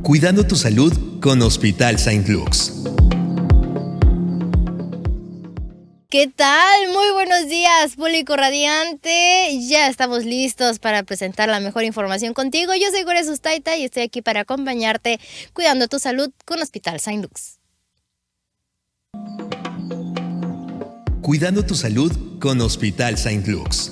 Cuidando tu salud con Hospital Saint Luke's. ¿Qué tal? Muy buenos días, público radiante. Ya estamos listos para presentar la mejor información contigo. Yo soy Gore Sustaita y estoy aquí para acompañarte cuidando tu salud con Hospital Saint Luke's. Cuidando tu salud con Hospital Saint Luke's.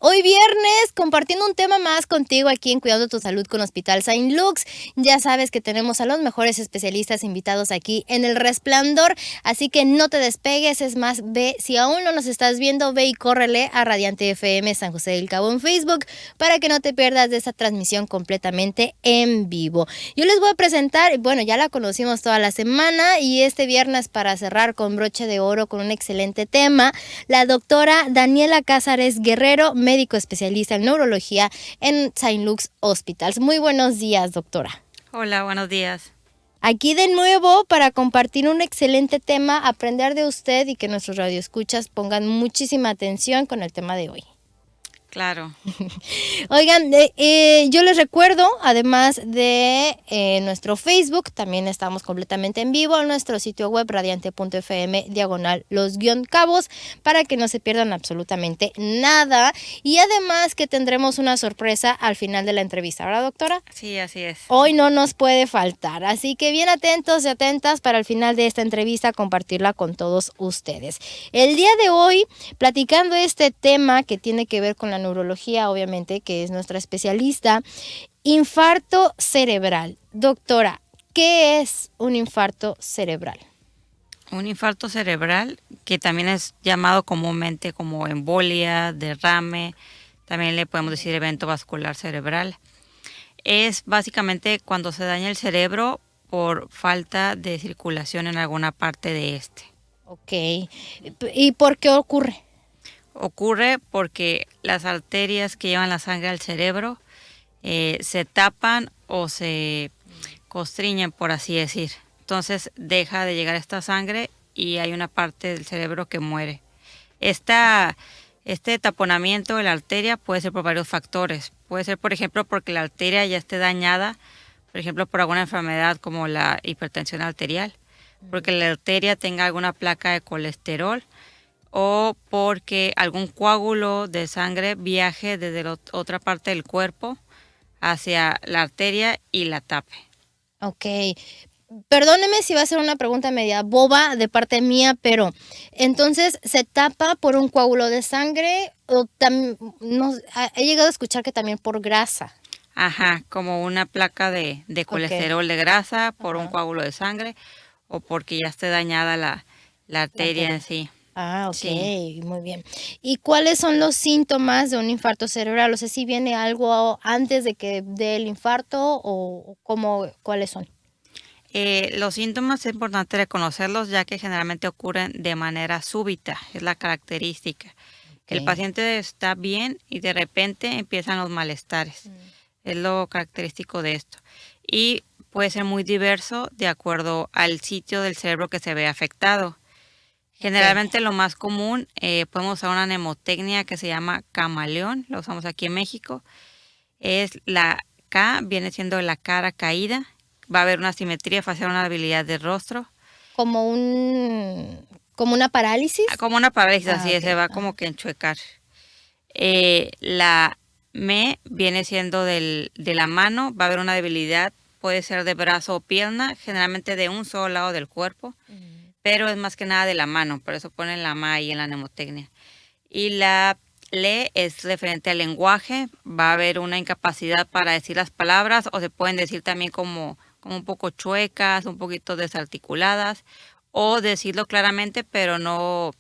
Hoy viernes, compartiendo un tema más contigo aquí en Cuidando tu Salud con Hospital Saint Luke's. Ya sabes que tenemos a los mejores especialistas invitados aquí en El Resplandor, así que no te despegues. Es más, ve, si aún no nos estás viendo, ve y córrele a Radiante FM San José del Cabo en Facebook para que no te pierdas de esa transmisión completamente en vivo. Yo les voy a presentar, bueno, ya la conocimos toda la semana y este viernes, para cerrar con broche de oro con un excelente tema, la doctora Daniela Cázares Guerrero, médico especialista en neurología en Saint Luke's Hospitals. Muy buenos días, doctora. Hola, buenos días. Aquí de nuevo para compartir un excelente tema, aprender de usted y que nuestros radioescuchas pongan muchísima atención con el tema de hoy. Claro. Oigan, yo les recuerdo, además de nuestro Facebook, también estamos completamente en vivo en nuestro sitio web radiante.fm/los-cabos para que no se pierdan absolutamente nada. Y además que tendremos una sorpresa al final de la entrevista, ¿verdad, doctora? Sí, así es. Hoy no nos puede faltar, así que bien atentos y atentas para al final de esta entrevista compartirla con todos ustedes. El día de hoy, platicando este tema que tiene que ver con la neurología, obviamente, que es nuestra especialista, infarto cerebral. Doctora, ¿qué es un infarto cerebral? Un infarto cerebral, que también es llamado comúnmente como embolia, derrame, también le podemos decir evento vascular cerebral. Es básicamente cuando se daña el cerebro por falta de circulación en alguna parte de este. Ok. ¿Y por qué ocurre? Ocurre porque las arterias que llevan la sangre al cerebro se tapan o se constriñen, por así decir. Entonces deja de llegar esta sangre y hay una parte del cerebro que muere. Este taponamiento de la arteria puede ser por varios factores. Puede ser, por ejemplo, porque la arteria ya esté dañada, por ejemplo, por alguna enfermedad como la hipertensión arterial, porque la arteria tenga alguna placa de colesterol, o porque algún coágulo de sangre viaje desde la otra parte del cuerpo hacia la arteria y la tape. Ok. Perdóneme si va a ser una pregunta media boba de parte mía, pero entonces se tapa por un coágulo de sangre o he llegado a escuchar que también por grasa. Ajá, como una placa de colesterol, de grasa, por un coágulo de sangre o porque ya esté dañada la arteria en sí. Ah, ok, Sí. muy bien. ¿Y cuáles son los síntomas de un infarto cerebral? O sea, si viene algo antes de que dé el infarto o cuáles son. Los síntomas es importante reconocerlos ya que generalmente ocurren de manera súbita, es la característica. Okay. El paciente está bien y de repente empiezan los malestares. Es lo característico de esto. Y puede ser muy diverso de acuerdo al sitio del cerebro que se ve afectado. Generalmente lo más común, podemos usar una mnemotecnia que se llama camaleón, la usamos aquí en México. Es la K, viene siendo la cara caída. Va a haber una simetría facial, una debilidad del rostro. ¿Como una parálisis? Como una parálisis, así okay. es, se va como que enchuecar. La M viene siendo de la mano, va a haber una debilidad, puede ser de brazo o pierna, generalmente de un solo lado del cuerpo, pero es más que nada de la mano, por eso ponen la M ahí en la mnemotecnia. Y la L es referente al lenguaje, va a haber una incapacidad para decir las palabras o se pueden decir también como un poco chuecas, un poquito desarticuladas, o decirlo claramente, pero no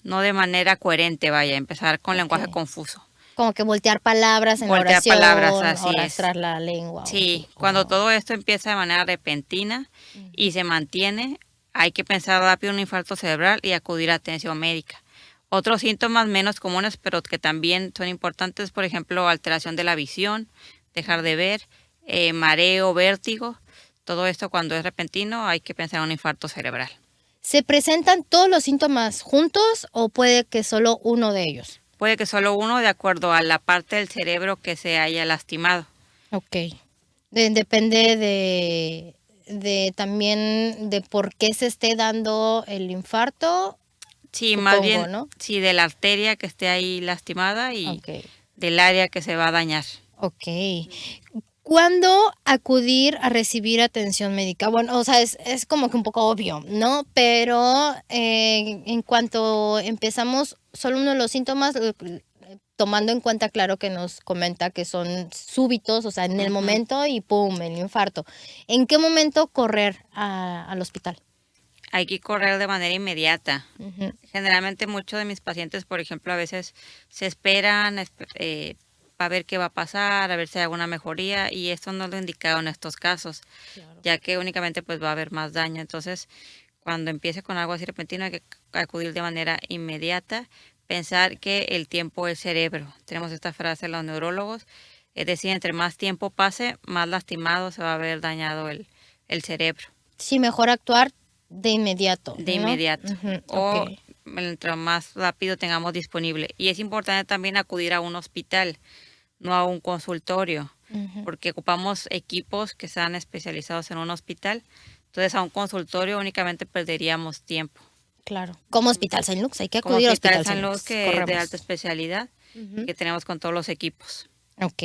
de manera coherente, vaya, empezar con lenguaje confuso. Como que voltear palabras en la oración, palabras, así o arrastrar la lengua. Sí, cuando todo esto empieza de manera repentina y se mantiene, hay que pensar rápido en un infarto cerebral y acudir a atención médica. Otros síntomas menos comunes, pero que también son importantes, por ejemplo, alteración de la visión, dejar de ver, mareo, vértigo. Todo esto cuando es repentino hay que pensar en un infarto cerebral. ¿Se presentan todos los síntomas juntos o puede que solo uno de ellos? Puede que solo uno, de acuerdo a la parte del cerebro que se haya lastimado. Ok. Depende de también de por qué se esté dando el infarto, Sí, más supongo, bien, ¿no? sí, de la arteria que esté ahí lastimada y Ok. del área que se va a dañar. Ok. ¿Cuándo acudir a recibir atención médica? Bueno, o sea, es como que un poco obvio, ¿no? Pero en cuanto empezamos, solo uno de los síntomas, tomando en cuenta, claro, que nos comenta que son súbitos, o sea, en el Ujú. momento y ¡pum!, el infarto. ¿En qué momento correr al hospital? Hay que correr de manera inmediata. Ujú. Generalmente muchos de mis pacientes, por ejemplo, a veces se esperan para ver qué va a pasar, a ver si hay alguna mejoría, y esto no es lo indicado en estos casos, Claro. ya que únicamente pues va a haber más daño. Entonces, cuando empiece con algo así repentino, hay que acudir de manera inmediata, pensar que el tiempo es cerebro. Tenemos esta frase en los neurólogos, es decir, entre más tiempo pase, más lastimado se va a ver dañado el cerebro. Sí, mejor actuar de inmediato, De ¿no? inmediato Ujú, ok. o mientras más rápido tengamos disponible. Y es importante también acudir a un hospital, no a un consultorio, Ujú. porque ocupamos equipos que sean especializados en un hospital. Entonces a un consultorio únicamente perderíamos tiempo. Claro. Como Hospital Saint Lux, hay que Como acudir a Hospital Hospital San Saint Luis, Lux, que es de alta corremos. especialidad y Ujú. que tenemos con todos los equipos. Ok.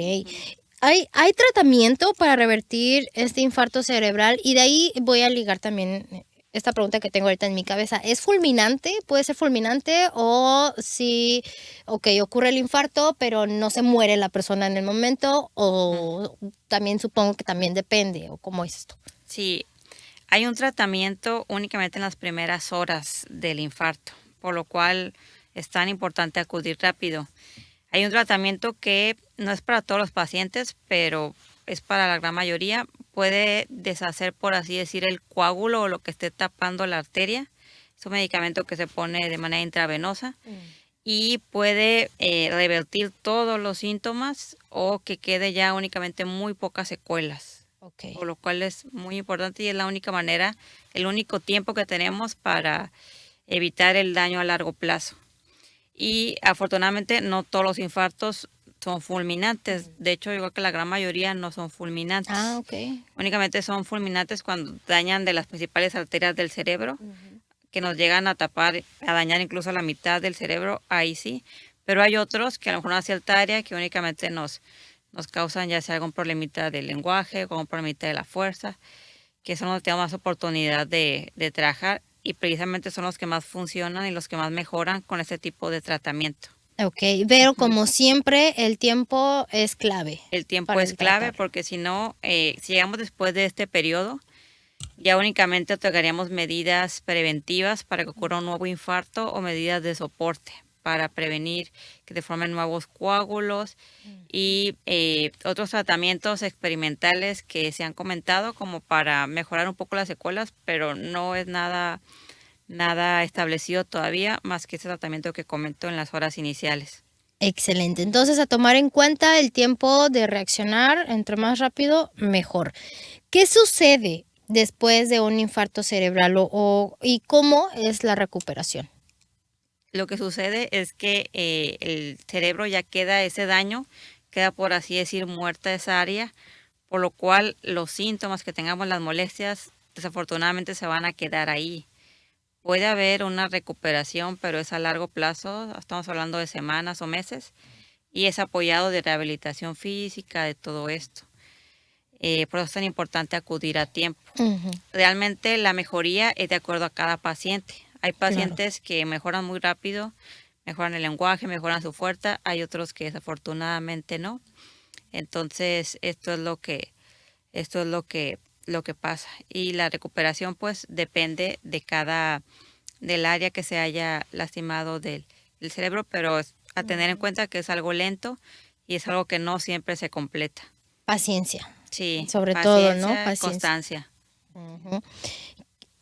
¿Hay tratamiento para revertir este infarto cerebral? Y de ahí voy a ligar también esta pregunta que tengo ahorita en mi cabeza. ¿Es fulminante? ¿Puede ser fulminante? O si, ok, ocurre el infarto, pero no se muere la persona en el momento, Ujú. o también supongo que también depende, o cómo es esto. Sí, hay un tratamiento únicamente en las primeras horas del infarto, por lo cual es tan importante acudir rápido. Hay un tratamiento que no es para todos los pacientes, pero es para la gran mayoría. Puede deshacer, por así decir, el coágulo o lo que esté tapando la arteria. Es un medicamento que se pone de manera intravenosa y puede revertir todos los síntomas o que quede ya únicamente muy pocas secuelas, Ok. por lo cual es muy importante y es la única manera, el único tiempo que tenemos para evitar el daño a largo plazo. Y afortunadamente no todos los infartos son fulminantes. De hecho, igual que la gran mayoría no son Ah, fulminantes. ok. Únicamente son fulminantes cuando dañan de las principales arterias del cerebro, Ujú. que nos llegan a tapar, a dañar incluso la mitad del cerebro, ahí sí. Pero hay otros que a lo mejor una cierta área que únicamente nos causan ya sea algún problemita del lenguaje, algún problemita de la fuerza, que son los que tenemos más oportunidad de trabajar y precisamente son los que más funcionan y los que más mejoran con este tipo de tratamiento. Ok, pero Ujú. como siempre, el tiempo es clave El tiempo para es clave tratar. porque si no, si llegamos después de este periodo, ya únicamente otorgaríamos medidas preventivas para que ocurra un nuevo infarto o medidas de soporte para prevenir que se formen nuevos coágulos y otros tratamientos experimentales que se han comentado como para mejorar un poco las secuelas, pero no es nada establecido todavía más que ese tratamiento que comento en las horas iniciales. Excelente. Entonces, a tomar en cuenta el tiempo de reaccionar, entre más rápido, mejor. ¿Qué sucede después de un infarto cerebral y cómo es la recuperación? Lo que sucede es que el cerebro ya queda ese daño, queda por así decir muerta esa área, por lo cual los síntomas que tengamos, las molestias, desafortunadamente se van a quedar ahí. Puede haber una recuperación, pero es a largo plazo, estamos hablando de semanas o meses, y es apoyado de rehabilitación física, de todo esto. Por eso es tan importante acudir a tiempo. Ujú, Realmente la mejoría es de acuerdo a cada paciente. Hay claro. pacientes que mejoran muy rápido, mejoran el lenguaje, mejoran su fuerza, hay otros que desafortunadamente no. Entonces, esto es lo que pasa. Y la recuperación, pues, depende del área que se haya lastimado del cerebro, pero es a tener en Ujú. cuenta que es algo lento y es algo que no siempre se completa. Paciencia, Sí, sobre todo, ¿no? paciencia, Paciencia. constancia. Ujú.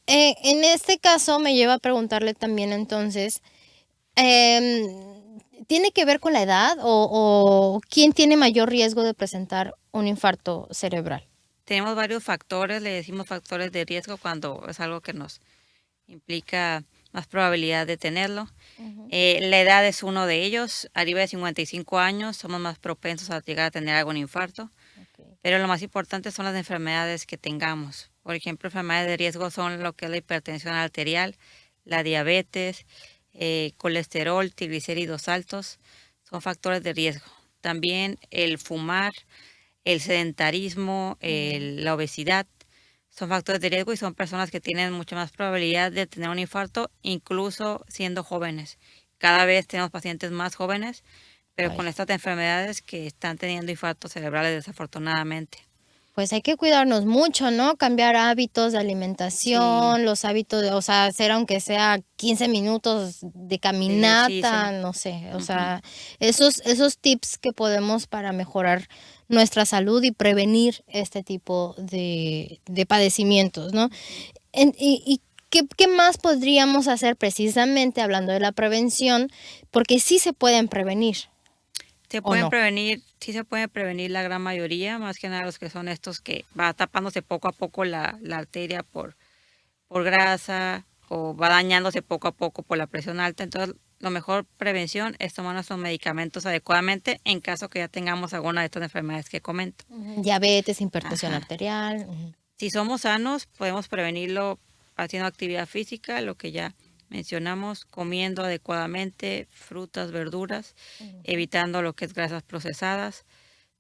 En este caso me lleva a preguntarle también entonces, ¿tiene que ver con la edad o quién tiene mayor riesgo de presentar un infarto cerebral? Tenemos varios factores, le decimos factores de riesgo cuando es algo que nos implica más probabilidad de tenerlo. La edad es uno de ellos. Arriba de 55 años somos más propensos a llegar a tener algún infarto. Pero lo más importante son las enfermedades que tengamos. Por ejemplo, enfermedades de riesgo son lo que es la hipertensión arterial, la diabetes, colesterol, triglicéridos altos, son factores de riesgo. También el fumar, el sedentarismo, la obesidad, son factores de riesgo y son personas que tienen mucha más probabilidad de tener un infarto, incluso siendo jóvenes. Cada vez tenemos pacientes más jóvenes, pero con estas enfermedades que están teniendo infartos cerebrales desafortunadamente. Pues hay que cuidarnos mucho, ¿no? Cambiar hábitos de alimentación, los hábitos de, o sea, hacer aunque sea 15 minutos de caminata, no sé, o sea, esos tips que podemos para mejorar nuestra salud y prevenir este tipo de padecimientos, ¿no? Y ¿qué más podríamos hacer precisamente hablando de la prevención? Porque sí se pueden prevenir. Se pueden prevenir, sí se puede prevenir la gran mayoría, más que nada los que son estos que va tapándose poco a poco la arteria por grasa o va dañándose poco a poco por la presión alta. Entonces, lo mejor prevención es tomar nuestros medicamentos adecuadamente en caso que ya tengamos alguna de estas enfermedades que comento. Diabetes, hipertensión arterial. Si somos sanos, podemos prevenirlo haciendo actividad física, lo que ya mencionamos, comiendo adecuadamente frutas, verduras, evitando lo que es grasas procesadas.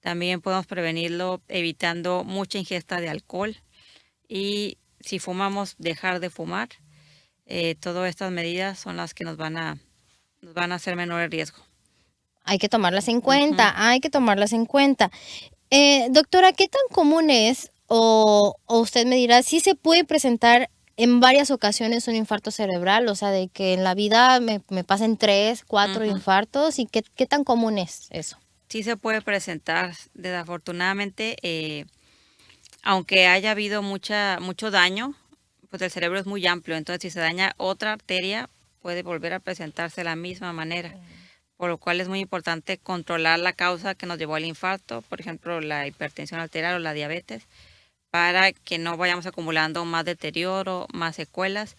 También podemos prevenirlo evitando mucha ingesta de alcohol y si fumamos, dejar de fumar. Todas estas medidas son las que nos van a hacer menor el riesgo. Hay que tomarlas en cuenta, hay que tomarlas en cuenta. Doctora, ¿qué tan común es, o usted me dirá, si se puede presentar en varias ocasiones un infarto cerebral? O sea, de que en la vida me pasen 3, 4 infartos, ¿y qué tan común es eso? Sí se puede presentar, desafortunadamente, aunque haya habido mucho daño, pues el cerebro es muy amplio, entonces si se daña otra arteria, puede volver a presentarse de la misma manera, por lo cual es muy importante controlar la causa que nos llevó al infarto, por ejemplo, la hipertensión arterial o la diabetes, para que no vayamos acumulando más deterioro, más secuelas.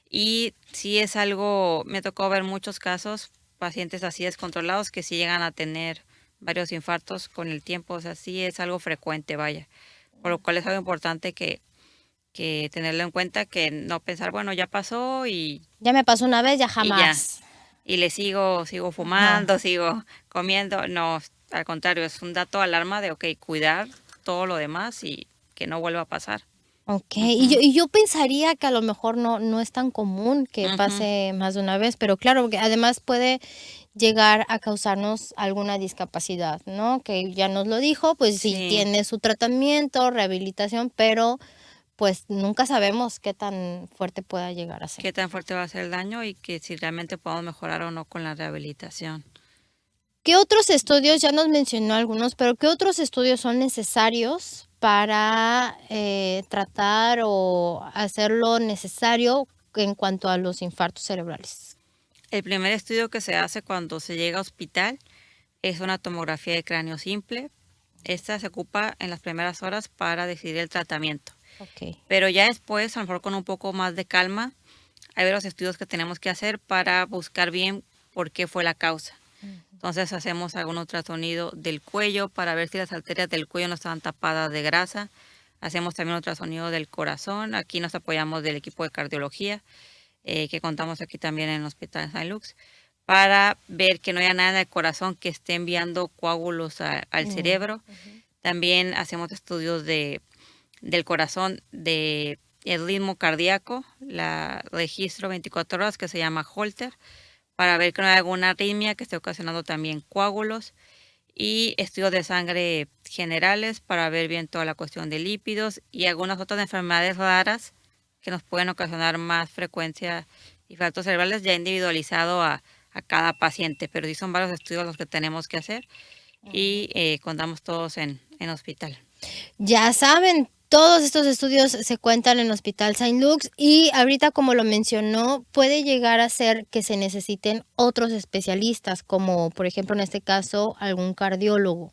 Y si es algo, me tocó ver muchos casos, pacientes así descontrolados que sí llegan a tener varios infartos con el tiempo, o sea, sí es algo frecuente, vaya. Por lo cual es algo importante que tenerlo en cuenta, que no pensar, bueno, ya pasó y... Ya me pasó una vez, ya jamás. Y le sigo fumando, sigo comiendo. No, al contrario, es un dato alarma de, ok, cuidar todo lo demás y que no vuelva a pasar. Ok, y yo pensaría que a lo mejor no es tan común que pase más de una vez, pero claro, porque además puede llegar a causarnos alguna discapacidad, ¿no? Que ya nos lo dijo, pues sí tiene su tratamiento, rehabilitación, pero pues nunca sabemos qué tan fuerte pueda llegar a ser. Qué tan fuerte va a ser el daño y que si realmente podemos mejorar o no con la rehabilitación. ¿Qué otros estudios, ya nos mencionó algunos, pero qué otros estudios son necesarios para tratar o hacer lo necesario en cuanto a los infartos cerebrales? El primer estudio que se hace cuando se llega a hospital es una tomografía de cráneo simple. Esta se ocupa en las primeras horas para decidir el tratamiento. Okay. Pero ya después, a lo mejor con un poco más de calma, hay varios estudios que tenemos que hacer para buscar bien por qué fue la causa. Entonces hacemos algún ultrasonido del cuello para ver si las arterias del cuello no estaban tapadas de grasa. Hacemos también ultrasonido del corazón. Aquí nos apoyamos del equipo de cardiología que contamos aquí también en el Hospital St. Luke's, para ver que no haya nada en el corazón que esté enviando coágulos al cerebro. También hacemos estudios del corazón, del ritmo cardíaco, la registro 24 horas que se llama Holter, para ver que no hay alguna arritmia que esté ocasionando también coágulos, y estudios de sangre generales para ver bien toda la cuestión de lípidos y algunas otras enfermedades raras que nos pueden ocasionar más frecuencia infartos cerebrales ya individualizado a cada paciente, pero sí son varios estudios los que tenemos que hacer y contamos todos en hospital. Ya saben, todos estos estudios se cuentan en Hospital St. Luke's y ahorita, como lo mencionó, puede llegar a ser que se necesiten otros especialistas, como por ejemplo en este caso algún cardiólogo.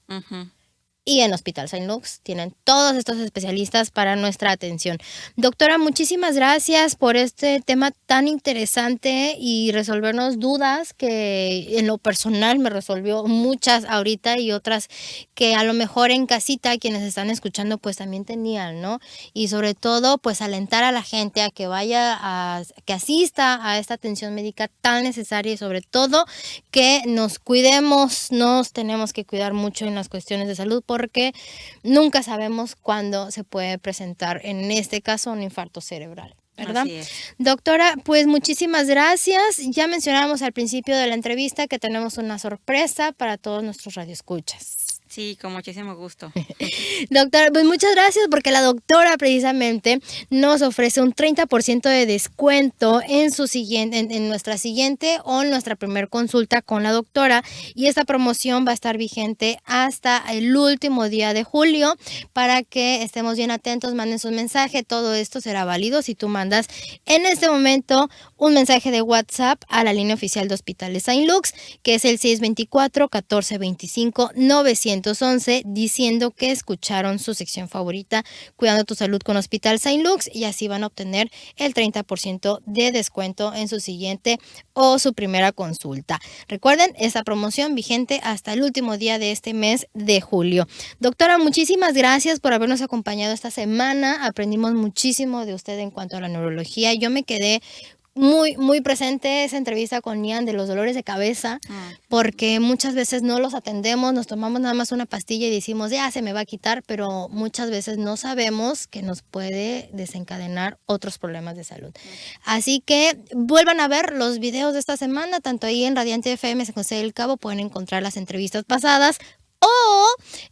y en Hospital Saint Luke's tienen todos estos especialistas para nuestra atención. Doctora, muchísimas gracias por este tema tan interesante y resolvernos dudas que en lo personal me resolvió muchas ahorita y otras que a lo mejor en casita quienes están escuchando pues también tenían, ¿no? Y sobre todo pues alentar a la gente a que que asista a esta atención médica tan necesaria y sobre todo que nos cuidemos, nos tenemos que cuidar mucho en las cuestiones de salud porque nunca sabemos cuándo se puede presentar, en este caso, un infarto cerebral, ¿verdad? Así es. Doctora, pues muchísimas gracias. Ya mencionábamos al principio de la entrevista que tenemos una sorpresa para todos nuestros radioescuchas. Sí, con muchísimo gusto. Doctora, pues muchas gracias porque la doctora precisamente nos ofrece un 30% de descuento en nuestra siguiente o en nuestra primer consulta con la doctora y esta promoción va a estar vigente hasta el último día de julio para que estemos bien atentos, manden su mensaje, todo esto será válido si tú mandas en este momento un mensaje de WhatsApp a la línea oficial de Hospitales Saint Luke's que es el 624-1425-911 diciendo que escucharon su sección favorita Cuidando tu Salud con Hospital Saint Luke's y así van a obtener el 30% de descuento en su siguiente o su primera consulta. Recuerden, esta promoción vigente hasta el último día de este mes de julio. Doctora, muchísimas gracias por habernos acompañado esta semana. Aprendimos muchísimo de usted en cuanto a la neurología. Yo me quedé muy presente esa entrevista con Ian de los dolores de cabeza, porque muchas veces no los atendemos, nos tomamos nada más una pastilla y decimos, ya se me va a quitar, pero muchas veces no sabemos que nos puede desencadenar otros problemas de salud. Así que vuelvan a ver los videos de esta semana, tanto ahí en Radiante FM San José del Cabo, pueden encontrar las entrevistas pasadas, o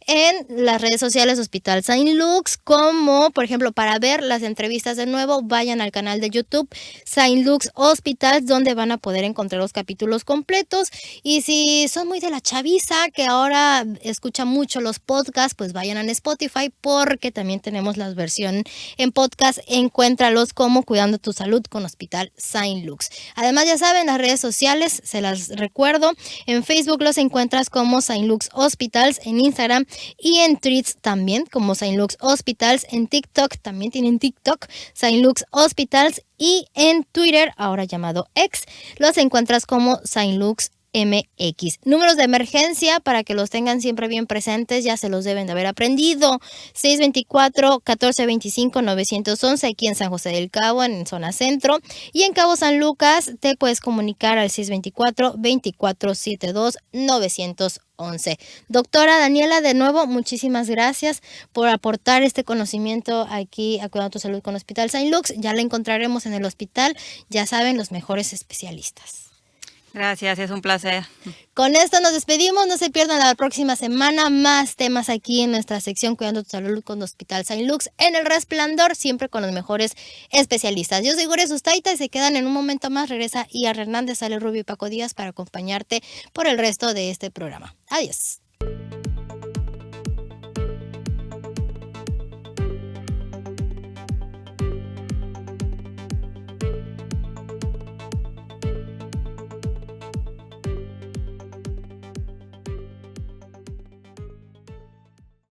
en las redes sociales Hospital Saint Luke's, como por ejemplo para ver las entrevistas de nuevo, vayan al canal de YouTube Saint Luke's Hospital, donde van a poder encontrar los capítulos completos. Y si son muy de la chaviza, que ahora escucha mucho los podcasts, pues vayan a Spotify, porque también tenemos la versión en podcast. Encuéntralos como Cuidando tu Salud con Hospital Saint Luke's. Además, ya saben, las redes sociales, se las recuerdo, en Facebook los encuentras como Saint Luke's Hospital, en Instagram y en Threads también como Saint Luke's Hospitals, en TikTok también tienen TikTok Saint Luke's Hospitals y en Twitter, ahora llamado X, los encuentras como Saint Luke's MX. Números de emergencia para que los tengan siempre bien presentes, ya se los deben de haber aprendido. 624-1425-911 aquí en San José del Cabo, en zona centro, y en Cabo San Lucas te puedes comunicar al 624-2472-911. Doctora Daniela, de nuevo, muchísimas gracias por aportar este conocimiento aquí a Cuidando tu Salud con Hospital Saint Luke's. Ya la encontraremos en el hospital, ya saben, los mejores especialistas. Gracias, es un placer. Con esto nos despedimos, no se pierdan la próxima semana más temas aquí en nuestra sección Cuidando tu Salud con Hospital Saint Luke's en El Resplandor, siempre con los mejores especialistas. Yo soy Gore Sustaita y se quedan en un momento más. Regresa Ian Hernández, Ale Rubio y Paco Díaz para acompañarte por el resto de este programa. Adiós.